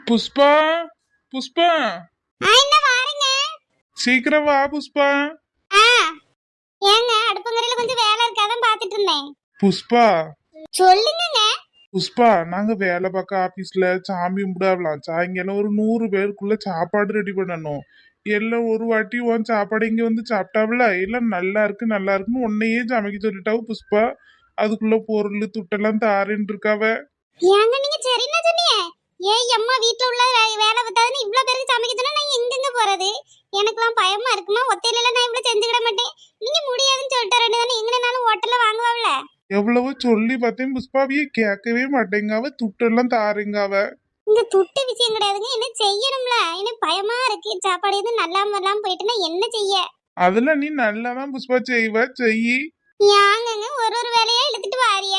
புஷ்பா புஷ்பா என்ன வாருங்க. சீக்கிரம் வா புஷ்பா. ஆ, ஏங்க அடுப்பங்கரையில கொஞ்சம் வேலை இருக்காதான் பாத்துட்டு இருந்தேன். புஷ்பா சொல்லுங்க. புஷ்பா நாங்க வேலை பார்க்க ஆபீஸ்ல சாமி கும்பிடாவலாம். சாயங்காலம் ஒரு 100 பேருக்குள்ள சாப்பாடு ரெடி பண்ணணும். எல்லாம் ஒரு வாட்டி உன் சாப்பாடு இங்க வந்து சாப்பிட்டாவில எல்லாம் நல்லா இருக்கு நல்லா இருக்குன்னு உன்னையே சமைக்க சொல்லிட்டாவு புஷ்பா. அதுக்குள்ள பொருள் துட்டெல்லாம் தாரேன்னு இருக்காவ. ஏங்க நீங்க சரின்னா சொன்னீங்க. ஏய் அம்மா வீட்ல உள்ள வேலை பத்தாதுன்னு இவ்ளோ பேருக்கு சமைக்க சொன்னா நான் எங்கெங்க போறது? எனக்குலாம் பயமா இருக்குமா? ஒத்தையில நான் இவ்ளோ செஞ்சுக்கிட மாட்டேன். நீங்க முடியாதுன்னு சொல்லிட்டு ரெண்டு தானே எங்கனாலும் ஹோட்டல்ல வாங்குவாவில. எவ்வளவோ சொல்லி பார்த்தேன் புஷ்பாவியே கேட்கவே மாட்டேங்காவ. துட்டெல்லாம் தாருங்காவ. இந்த துட்டு விஷயம் கிடையாதுங்க. என்ன செய்யணும்ல? எனக்கு பயமா இருக்கு. சாப்பாடு எதுவும் நல்லாம வரலாம் போயிட்டுனா என்ன செய்ய? அதெல்லாம் நீ நல்லாதான் புஷ்பா செய்வ செய்யி. ஏங்கங்க ஒரு வேலையா இழுத்துட்டு வாரிய?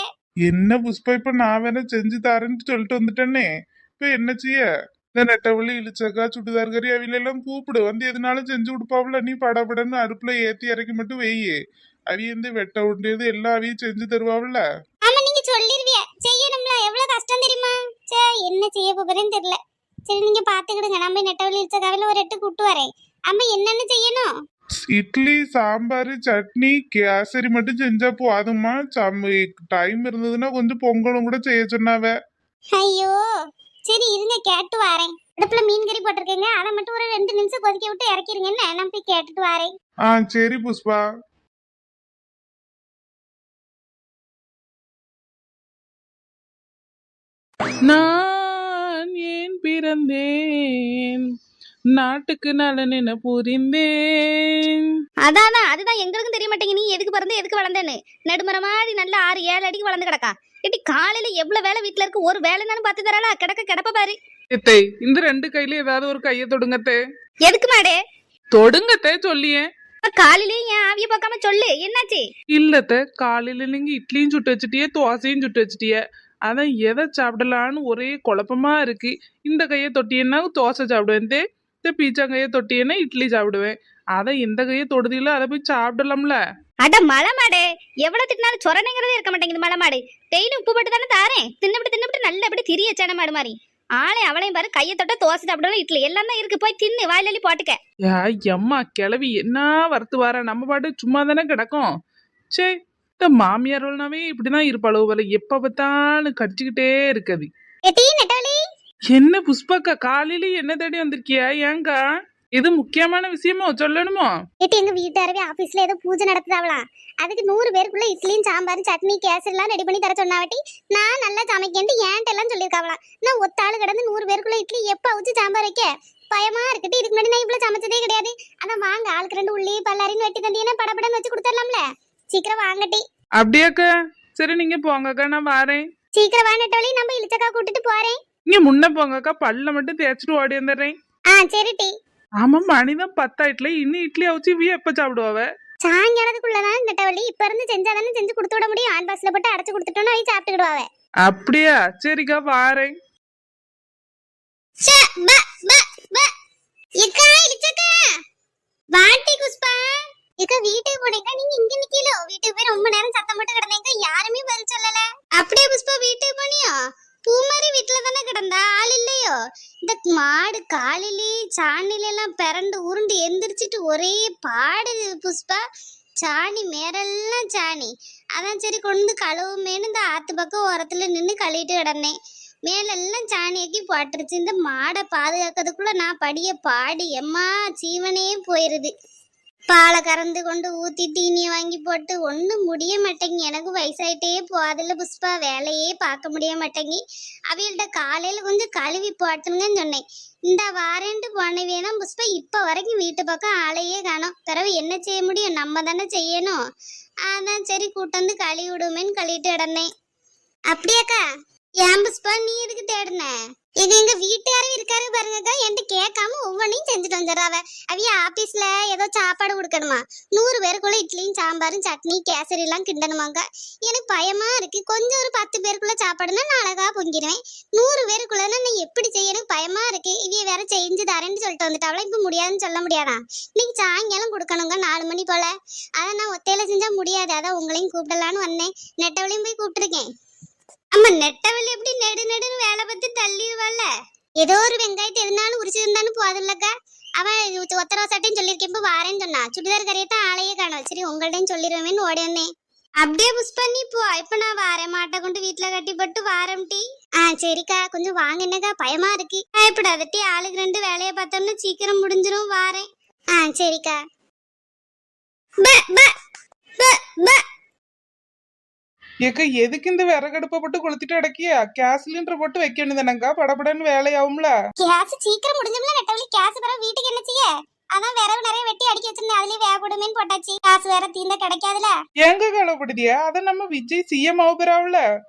என்ன புஷ்பா இப்ப நான் வேணா செஞ்சு தாரேன்னு சொல்லிட்டு வந்துட்டேனே. இப்ப என்ன செய்ய? இந்த நெட்டவள்ளி இழிச்சக்கா சுட்டுதார் கறி அவில எல்லாம் கூப்பிடு வந்து எதுனாலும் செஞ்சு கொடுப்பாவுல. நீ படபடன்னு அடுப்புல ஏத்தி இறக்கி மட்டும் வெய்யு. அவிய வந்து வெட்ட உண்டியது எல்லாம் அவிய செஞ்சு தருவாவுல. ஆமா நீங்க சொல்லிருவிய. செய்யணும்ல எவ்வளவு கஷ்டம் தெரியுமா? சே என்ன செய்ய போறேன்னு தெரியல. சரி நீங்க பாத்துக்கிடுங்க. நம்ம நெட்டவள்ளி இழிச்சக்காவில ஒரு 8 கூட்டு வரேன். அம்மா என்னன்னு செய்யணும்? இட்லி சாம்பார் சட்னி கேசரி மட்டும் செஞ்சா போதுமா? டைம் இருந்ததுன்னா கொஞ்சம் பொங்கலும் கூட செய்ய சொன்னாவ. ஐயோ சரி இருங்க கேட்டு வரேன். அடுப்புல மீன் கறி போட்டிருக்கேங்க. அதை மட்டும் ஒரு 2 நிமிஷம் கொதிக்க விட்டு இறக்கிருங்கன்னு நான் போய் கேட்டுட்டு வரேன். சரி புஷ்பா. நான் ஏன் பிறந்தேன் நாட்டுக்கு நலன் என புரிந்தேன். அதான் அதுதான் எங்களுக்கும் தெரிய மாட்டேங்க. நீ எதுக்கு பிறந்த எதுக்கு வளர்ந்தேன்னு நடுமர மாதிரி நல்ல 6-7 அடிக்கு வளர்ந்து கிடக்கா. இட்டி காலையில எவ்வளவு வேலை வீட்டுல இருக்கு. ஒரு வேலைன்னு பார்த்து தராளா? கிடப்ப பாரு. எத்தை இந்த 2 கையில ஏதாவது ஒரு கையை தொடுங்கத்தே. எதுக்கு மாடே தொடுங்கத்தே சொல்லியே. காலையிலே ஏன் ஆவிய பார்க்காம சொல்லு என்னாச்சு? இல்லத்த காலையில நீங்க இட்லியும் சுட்டு வச்சுட்டியே தோசையும் சுட்டு வச்சுட்டிய. அதான் எதை சாப்பிடலான்னு ஒரே குழப்பமா இருக்கு. இந்த கையை தொட்டியன்னா தோசை சாப்பிடுவேன். இந்த பீச்சாங்கையை தொட்டியன்னா இட்லி சாப்பிடுவேன். அதை எந்த கையை தொடுதில்ல அதை போய் சாப்பிடலாம்ல. அட மலை மாடு எவ்வளவு திட்டினாலும் சொரணைங்கிறதே இருக்க மாட்டேங்குது. மலை மாடு டெய்லி உப்பு போட்டு தானே தாரேன். தின்னுபிட்டு நல்லபடி திரிய சேன மாடு மாதிரி ஆளே அவளையும் பாரு. கையை தொட்ட தோசை சாப்பிடணும் இட்லி எல்லாம் தான் இருக்கு. போய் தின்னு வாயிலி போட்டுக்க. எம்மா கிளவி என்ன வரத்து வர நம்ம பாட்டு சும்மா தானே கிடக்கும். சே இந்த மாமியாரோனாவே இப்படிதான் இருப்பாளோ போல. எப்ப பார்த்தாலும் கடிச்சுக்கிட்டே இருக்குது. என்ன புஷ்பாக்கா காலையில என்ன தேடி வந்திருக்கியா? ஏங்கா இது முக்கியமான விஷயமோ சொல்லணுமோ? எங்க வீட்டாரவே ஆபீஸ்ல ஏதோ பூஜை நடத்துதாவலாம். அதுக்கு 100 பேருக்குள்ள இட்லியும் சாம்பார் சட்னி கேசரி எல்லாம் ரெடி பண்ணி தர சொன்னாவட்டி நான் நல்லா சமைக்கேன்ட்டு ஏன்ட்ட எல்லாம் சொல்லியிருக்காவலாம். நான் ஒத்தாள் கிடந்து 100 பேருக்குள்ள இட்லி எப்ப அவிச்சு சாம்பார் வைக்க பயமா இருக்கட்டு. இதுக்கு முன்னாடி நான் இவ்வளவு சமைச்சதே கிடையாது. அதான் வாங்க ஆளுக்கு 2 உள்ளி பல்லாரின்னு வெட்டி தந்தீங்கன்னா படப்படன்னு வச்சு கொடுத்துடலாம்ல. சீக்கிரம் வாங்கட்டி. அப்படியாக்கா சரி நீங்க போங்கக்கா நான் வாரேன். சீக்கிரம் வாங்கட்டோலி நம்ம இழுச்சக்கா கூட்டிட்டு போறேன். நீங்க முன்ன போங்கக்கா பல்ல மட்டும் தேய்ச்சிட்டு ஓடி வந்துடுறேன். சரி டி. ஆமா மணிதான் 10 ஆயிட்டுல. இன்னும் இட்லி அவிச்சு எப்ப சாப்பிடுவாவ? சாயங்காலத்துக்குள்ளதான் நெட்டவள்ளி இப்ப இருந்து செஞ்சாதானே செஞ்சு கொடுத்து விட முடியும். ஆன் பாஸ்ல போட்டு அடைச்சு கொடுத்துட்டோம்னா அவை சாப்பிட்டுக்கிடுவாவ. அப்படியா சரிக்கா வாரேன். வீட்டுக்கு போனீங்க நீங்க இங்க நிக்கல. வீட்டுக்கு போய் ரொம்ப நேரம் சத்தம் போட்டு கிடந்தீங்க. யாருமே பதில் சொல்லல. அப்படியே புஷ்பா வீட்டுக்கு போனியோ? பூமாரி வீட்டுல தானே கிடந்தா ஆள் இல்லையோ? இந்த மாடு காலிலே சாணில எல்லாம் பிறண்டு உருண்டு எந்திரிச்சிட்டு ஒரே பாடுது புஷ்பா. சாணி மேரெல்லாம் சாணி. அதான் சரி கொண்டு கழுவுமேனு இந்த ஆத்து பக்கம் ஓரத்துல நின்று கழுவிட்டு கிடந்தேன். மேலெல்லாம் சாணியாக்கி போட்டுருச்சு. இந்த மாடை பாதுகாக்கிறதுக்குள்ள நான் படிய பாடி எம்மா ஜீவனே போயிருது. பாலை கறந்து கொண்டு ஊத்தி தீனியை வாங்கி போட்டு ஒன்றும் முடிய மாட்டேங்கி. எனக்கு வயசாயிட்டே போதில்ல புஷ்பா. வேலையே பார்க்க முடிய மாட்டேங்கி. அவைகள்ட்ட காலையில கொஞ்சம் கழுவி போட்டுங்கன்னு சொன்னேன். இந்த வாரேன்ட்டு போனவே தான் புஷ்பா. இப்போ வரைக்கும் வீட்டு பக்கம் ஆளையே காணோம். பிறகு என்ன செய்ய முடியும்? நம்ம தானே செய்யணும். அதான் சரி கூட்டு வந்து கழுவி விடுமேன்னு கழுவிட்டு கிடந்தேன். அப்படியாக்கா? ஏன் புஷ்பா நீ எதுக்கு தேடுன? இது எங்க வீட்டுக்காரவே இருக்காரு பாருங்கக்கா. என்கிட்ட கேட்காம ஒவ்வொன்றையும் செஞ்சுட்டு வந்துடுறாவ. அவிய ஆபீஸ்ல ஏதோ சாப்பாடு கொடுக்கணுமா. 100 பேருக்குள்ள இட்லியும் சாம்பாரும் சட்னி கேசரி எல்லாம் கிண்டணுமாங்க. எனக்கு பயமா இருக்கு. கொஞ்சம் ஒரு 10 பேருக்குள்ள சாப்பாடுனா நான் அழகா பொங்கிடுவேன். 100 பேருக்குள்ள நான் எப்படி செய்ய எனக்கு பயமா இருக்கு. இவிய வேற செஞ்சு தரேன்னு சொல்லிட்டு வந்துட்டாவளா. இப்ப முடியாதுன்னு சொல்ல முடியாதா? இன்னைக்கு சாயங்காலம் கொடுக்கணுங்க 4 மணி போல. அதான் நான் ஒத்தையில செஞ்சா முடியாது. அதான் உங்களையும் கூப்பிடலான்னு வந்தேன். நெட்டவளையும் போய் கூப்பிட்டுருக்கேன். அம்மா நெட்டவள்ளி எப்படி நெடுன்னு வேலை பார்த்து தள்ளிடுவாள்ல. ஏதோ ஒரு வெங்காயத்தை எதுனாலும் உரிச்சிருந்தாலும் போதில்லக்கா. அவன் ஒத்தர சட்டையும் சொல்லியிருக்கேன், இப்ப வாரேன்னு சொன்னா. சுடிதார் கரையத்தான் ஆளையே காணும். சரி உங்கள்டையும் சொல்லிடுவேன்னு ஓடி வந்தேன். அப்படியே புஷ் பண்ணி போ. இப்ப நான் வாரேன், மாட்டை கொண்டு வீட்டுல கட்டிப்பட்டு வாரம் டீ. சரிக்கா, கொஞ்சம் வாங்க என்னக்கா, பயமா இருக்கு. பயப்படாத டீ, ஆளுக்கு 2 வேலையை பார்த்தோம்னா சீக்கிரம் முடிஞ்சிரும். வாரேன். சரிக்கா. ஏக்கா எதுக்கு இந்த விறகடுப்பை போட்டு கொளுத்திட்டு அடக்கியா? கேஸ் சிலிண்டர் போட்டு வைக்கணும் தானங்கா, படபடன்னு வேலையாகும்ல. கேஸ் சீக்கிரம் முடிஞ்சும்ல நெட்டவழி. கேஸ் பிறகு வீட்டுக்கு என்ன செய்ய? அதான் விறகு நிறைய வெட்டி அடிக்க வச்சிருந்தேன், அதுலயே வேகப்படுமேன்னு போட்டாச்சு. காசு வேற தீந்த கிடைக்காதுல. எங்க கவலைப்படுதியா? அதை நம்ம விஜய் சிஎம் ஆகுறாவுல.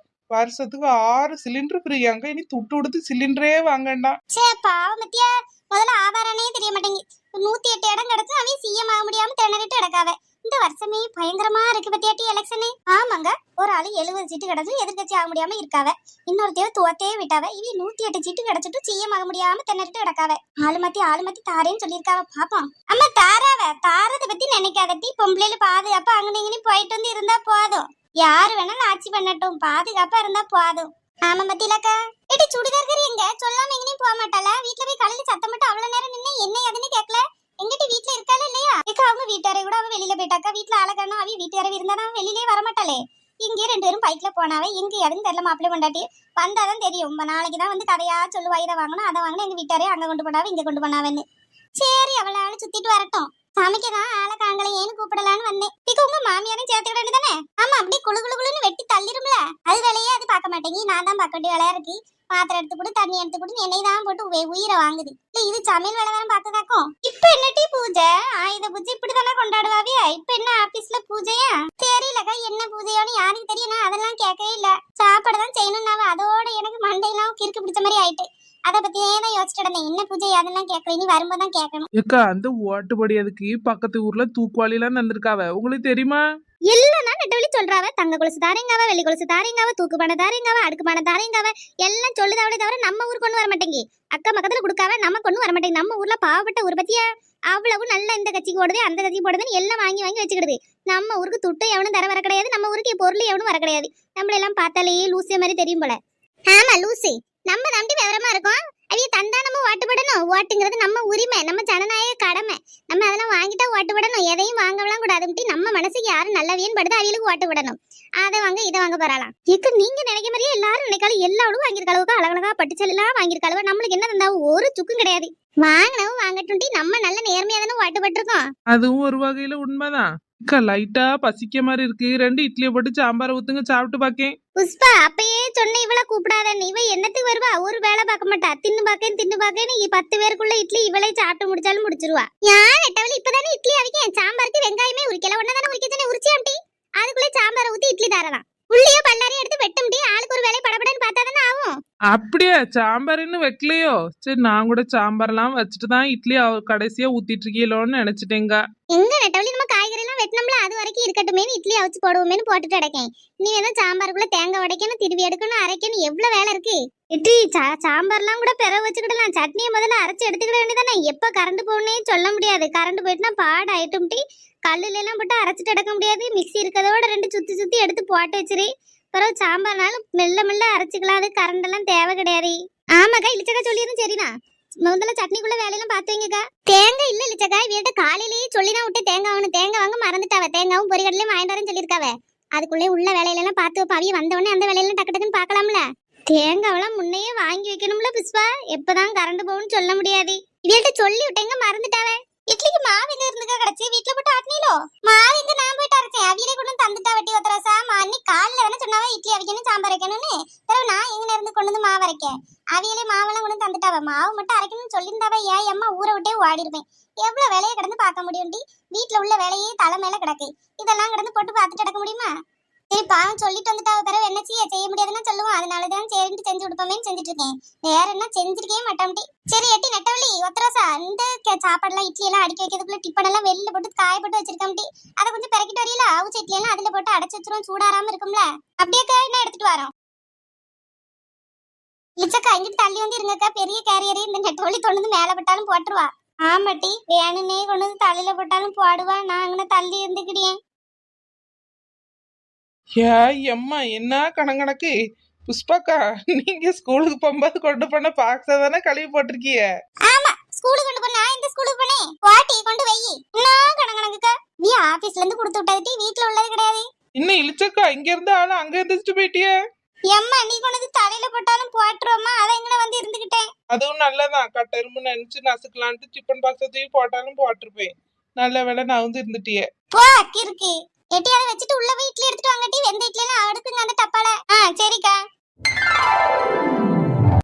வருஷத்துக்கு 6 சிலிண்டர் ஃப்ரீயாங்க. இனி துட்டு கொடுத்து சிலிண்டரே வாங்கண்டாம். சே பாவம் மத்தியா, முதல்ல ஆதாரனே தெரிய மாட்டேங்குது. 108 இடம் கிடைச்சு அவன் சிஎம் ஆக முடியாம திணறிட்டு கிடக்காவ. இந்த வருஷமே பயங்கரமா இருக்கு பத்தியாட்டி எலெக்ஷனு. ஆமாங்க, ஒரு ஆளு 70 சீட்டு கிடச்சு எதிர்கட்சி ஆக முடியாம இருக்காவ. இன்னொருத்தையோ தோத்தே விட்டாவ. இவ 108 சீட்டு கிடைச்சிட்டு சிஎம் ஆக முடியாம திணறிட்டு கிடக்காவ. ஆளு மாத்தி தாரேன்னு சொல்லியிருக்காவ. பாப்போம். அம்மா தாராவ தாரதை பத்தி நினைக்காதட்டி. பொம்பளையில பாதுகாப்பா அங்கன்னு இங்கன்னு போயிட்டு வந்து இருந்தா போதும். யாரு வேணாலும் ஆட்சி பண்ணட்டும், பாதுகாப்பா இருந்தா போதும். ஆமா மத்தியிலக்கா. ஏடி சுடிதார் கறி எங்க? சொல்லாம எங்கேயும் போக மாட்டாளா? வீட்டுல போய் காலையில சத்தம் மட்டும் அவ்வளவு நேரம் நின்று என்ன ஏதுன்னு கேட்கல. எங்கிட்ட வீட்டுல இருக்காளா இல்லையா? ஏக்கா அவங்க வீட்டாரை கூட அவ வெளியில போயிட்டாக்கா. வீட்டுல ஆளக்கானா அவ வீட்டுக்கார இருந்தாதான் வெளியிலே வரமாட்டாளே. இங்கே 2 பேரும் பைக்ல போனாவே எங்க எதுன்னு தெரியல. மாப்பிள்ளை கொண்டாட்டி வந்தாதான் தெரியும். நாளைக்குதான் வந்து கதையா சொல்லுவா. இதை வாங்கணும் அதை வாங்கணும், எங்க வீட்டாரே அங்க கொண்டு போனாவே இங்க கொண்டு போனாவேன்னு. சரி அவளை ஆளு சுத்திட்டு வரட்டும். சமைக்கதான் ஆளை காங்கலையேன்னு கூப்பிடலான்னு வந்தேன். இக்க உங்க மாமியாரையும் சேர்த்துக்கிட வேண்டியதானே? ஆமா, அப்படி குளு குளு குளுன்னு வெட்டி தள்ளிரும்ல. அது வேலையே அது பார்க்க மாட்டேங்கி. நான் தான் பார்க்க வேண்டிய வேலையா இருக்கு. பாத்திரம் எடுத்து கூட தண்ணி எடுத்து கூட என்னை தான் போட்டு உயிரை வாங்குது. இல்ல இது சமையல் வேலை தானே பார்த்துதாக்கும். இப்ப என்ன டீ பூஜை? ஆயுத பூஜை இப்படிதானே கொண்டாடுவாவியா? இப்ப என்ன ஆபீஸ்ல பூஜையா? தெரியலக்கா என்ன பூஜையோன்னு யாருக்கு தெரியும். நான் அதெல்லாம் கேட்கவே இல்ல. சாப்பாடு தான் செய்யணும்னாவ. அதோட எனக்கு மண்டையெல்லாம் கிறுக்கு பிடிச்ச மாதிரி ஆயிட்டு. அதை பத்தியே தான் யோசிச்சுட்டு இருந்தேன். என்ன பூஜை அதெல்லாம் கேட்கல. இனி வரும்போது தான் கேட்கணும். ஏக்கா அந்த ஓட்டுப்படி அதுக்கு பக்கத்து ஊர்ல தூக்குவாளி எல்லாம் தந்திருக்காவ, உங்களுக்கு தெரியுமா? எல்லாம் நெட்டவழி சொல்றாவ. தங்க கொலுசு தாரேங்காவ, வெள்ளி கொலுசு தாரேங்காவ, தூக்கு பானை தாரேங்காவ, அடுக்கு பானை தாரேங்காவ. எல்லாம் சொல்லுதாவளே தவிர நம்ம ஊருக்கு கொண்டு வர மாட்டேங்கி. அக்கா பக்கத்துல கொடுக்காவ, நம்ம கொண்டு வர மாட்டேங்க. நம்ம ஊர்ல பாவப்பட்ட ஊர் பத்தியா அவ்வளவு நல்ல இந்த கட்சிக்கு போடுது அந்த கட்சிக்கு போடுதுன்னு எல்லாம் வாங்கி வாங்கி வச்சுக்கிடுது. நம்ம ஊருக்கு துட்டு எவனும் தர வர கிடையாது. நம்ம ஊருக்கு பொருள் எவனும் வர கிடையாது. நம்மள எல்லாம் பார்த்தாலே லூசிய மாதிரி தெரியும் போல. ஆமா லூசி. நம்ம நம்பி விவரமா இருக்கோம். அவைய தந்தா நம்ம ஓட்டுப்படணும். ஓட்டுங்கிறது நம்ம உரிமை, நம்ம ஜனநாயக கடமை. நம்ம அதெல்லாம் வாங்கிட்டா ஓட்டுப்படணும். எதையும் வாங்கலாம் கூடாது. நம்ம மனசுக்கு யாரும் நல்லவியன்னு படுது அவங்களுக்கு ஓட்டுப்படணும். அதை வாங்க இதை வாங்க போறாளாம். இக்கு நீங்க நினைக்க மாதிரியே எல்லாரும் நினைக்காலும் எல்லாரும் வாங்கியிருக்காளுவா. அழகழகா பட்டுச்சல் எல்லாம் வாங்கியிருக்காளுவா. நம்மளுக்கு என்ன தந்தா ஒரு சுக்கும் கிடையாது. வாங்கினவும் வாங்கட்டும். நம்ம நல்ல நேர்மையா தானே ஓட்டுப்பட்டிருக்கோம். அதுவும் ஒரு வகையில உண்மைதான். அக்கா லைட்டா பசிக்க மாதிரி இருக்கு. 2 இட்லியை போட்டு சாம்பாரை ஊத்துங்க, சாப்பிட்டு பாக்கேன். புஷ்பா அப்பயே சொன்ன இவள கூப்பிடாதன்னு. இவ என்னத்துக்கு வருவா? ஒரு வேலை பார்க்க மாட்டா. தின்னு பாக்கேன்னு 10 பேருக்குள்ள இட்லி இவளே சாப்பிட்டு முடிச்சாலும் முடிச்சிருவா. யார் எட்டவளி இப்பதானே இட்லி அவிக்கேன். சாம்பாருக்கு வெங்காயமே உரிக்கல. ஒன்னதானே உரிக்கச்சனே உரிச்சியாம்டி. அதுக்குள்ள சாம்பாரை ஊத்தி இட்லி தரலாம். உள்ளியோ பல்லாரி எடுத்து வெட்டும்டி. ஆளுக்கு ஒரு வேலை படபடன்னு பார்த்தாதானே ஆகும். அப்படியா? சாம்பார்னு வைக்கலையோ? சரி, நான் கூட சாம்பார்லாம் வச்சுட்டு தான் இட்லி கடைசியா ஊத்திட்டு இருக்கீங்களோன்னு நினைச்சிட்டேங்க. எங்க நெட்டவழி நம்ம காய்கறி எல்லாம் வெட்டினோம்ல, அது வரைக்கும் இருக்கட்டுமே இட்லி அவிச்சு போடுவோமேனு போட்டுட்டு அடைக்கேன். நீ ஏதாவது சாம்பாருக்குள்ள தேங்காய் உடைக்கணும், திருவி எடுக்கணும், அரைக்கணும், எவ்வளவு வேலை இருக்கு. இட்லி சாம்பார்லாம் கூட பிற வச்சுக்கிடலாம். சட்னியை முதல்ல அரைச்சு எடுத்துக்கிட வேண்டியதானே. எப்ப கரண்ட் போகணுன்னே சொல்ல முடியாது. கரண்ட் போயிட்டுனா பாடு ஆயிட்டும் டீ. கல்லுல எல்லாம் போட்டு அரைச்சிட்டு எடுக்க முடியாது. மிக்சி இருக்கிறதோட 2 சுத்தி எடுத்து போட்டு வச்சிரு. பிறகு சாம்பார்னாலும் மெல்ல மெல்ல அரைச்சிக்கலாம். அது கரண்ட் எல்லாம் தேவை கிடையாது. ஆமாக்கா, இளிச்சக்கா சொல்லியதும் சரிதான். முதல்ல சட்னிக்குள்ள வேலையெல்லாம் பார்த்து வைங்கக்கா. தேங்காய் இல்ல இளிச்சக்கா, வீட்ட காலையிலேயே சொல்லிதான் விட்டு தேங்காய் வாங்கணும். தேங்காய் வாங்க மறந்துட்டாவ. தேங்காவும் பொரிகடலையும் வாங்கிட்டு சொல்லியிருக்காவ. அதுக்குள்ளே உள்ள வேலையிலெல்லாம் பார்த்து வைப்பா. அவிய வந்தவொடனே அந்த வேலையெல்லாம் டக்கு டக்குன்னு பார்க்கலாம்ல. தேங்காவெல்லாம் முன்னையே வாங்கி வைக்கணும்ல புஷ்பா. எப்பதான் கரண்ட் போகும்னு சொல்ல முடியாது. இவள்கிட்ட சொல்லி விட்டேங்க மறந்துட்டாவ. இட்லிக்கு மாவு எங்க இருந்துக்கா கிடைச்சி? வீட்டுல போட்டு ஆட்டினீங்களோ? மாவு எங்க நான் போயிட்டு அரைச்சேன். அவியிலே கொண்டு தந்துட்டா வெட்டி ஒத்தரசா. அன்னி காலையில வேணா சொன்னாவா இட்லி அவிக்கணும் சாம்பார் வைக்கணும்னு. பிறகு நான் எங்க இருந்து கொண்டு வந்து மாவு அரைக்கேன். அவியிலே மாவெல்லாம் கொண்டு தந்துட்டாவ. மாவு மட்டும் அரைக்கணும்னு சொல்லியிருந்தாவ. ஏன் அம்மா ஊரை விட்டே ஓடிருப்பேன். எவ்வளவு வேலையை கிடந்து பார்க்க முடியும்டி. வீட்டுல உள்ள வேலையே தலை மேல கிடக்கு. இதெல்லாம் கிடந்து போட்டு பார்த்துட்டு கிடக்க முடியுமா? சரி பாவம் சொல்லிட்டு வந்துட்டாவ. பிறகு என்ன செய்ய முடியாதுன்னா சொல்லுவோம். அதனாலதான் சரின்ட்டு செஞ்சு கொடுப்போமேன்னு செஞ்சுட்டு இருக்கேன். வேற என்ன செஞ்சிருக்கே மாட்டோம்டி. சரி எட்டி நெட்டவள்ளி ஒத்தரசா, இந்த சாப்பாடுலாம் இட்லி எல்லாம் அடிக்க வைக்கிறதுக்குள்ள டிப்பன் எல்லாம் வெளியில போட்டு காய போட்டு வச்சிருக்கோம்டி. அதை கொஞ்சம் பிறக்கிட்டு வரையில அவுச்ச இட்லி எல்லாம் அதுல போட்டு அடைச்சு வச்சிரும். சூடாராம இருக்கும்ல. அப்படியே என்ன எடுத்துட்டு வரோம். இச்சக்கா இங்கிட்டு தள்ளி வந்து இருங்கக்கா. பெரிய கேரியரே இந்த நெட்டவள்ளி கொண்டு வந்து மேல போட்டாலும் போட்டுருவா. ஆமாட்டி, வேணுன்னே கொண்டு வந்து தலையில போட்டாலும் போடுவா. நான் அங்கே தள்ளி இருந்துக்கிட்டேன். ஏ எம்மா, என்ன கணக்கு. புஷ்பாக்கா, நீங்க ஸ்கூலுக்கு போகும்போது கொண்டு போன பாக்ஸ தானே கழுவி போட்டிருக்கீங்க? ஆமா, ஸ்கூலுக்கு கொண்டு போனா இந்த ஸ்கூலுக்கு போனே பாட்டி கொண்டு வை. நான் கணக்கணக்குக்கா நீ ஆபீஸ்ல இருந்து கொடுத்து விட்டது வீட்ல உள்ளது கிடையாது. இன்னும் இழிச்சக்கா, இங்க இருந்து ஆளும் அங்க இருந்துட்டு போயிட்டியே. எம்மா நீ கொண்டு தலையில போட்டாலும் போட்டுருவோமா, அதை எங்கட வந்து இருந்துகிட்டேன். அதுவும் நல்லதான், கட்டெரும்பு நினைச்சு நசுக்கலான்ட்டு டிஃபன் பாக்ஸ தூக்கி போட்டாலும் போட்டிருப்பேன். நல்ல வேலை நான் வந்து இருந்துட்டியே. போ இருக்கு எட்டியாவது வச்சுட்டு உள்ள வீட்ல எடுத்துட்டு வாங்கட்டி, வெந்த இட்லியெல்லாம் அடுக்குங்க அந்த டப்பால. சரிக்கா.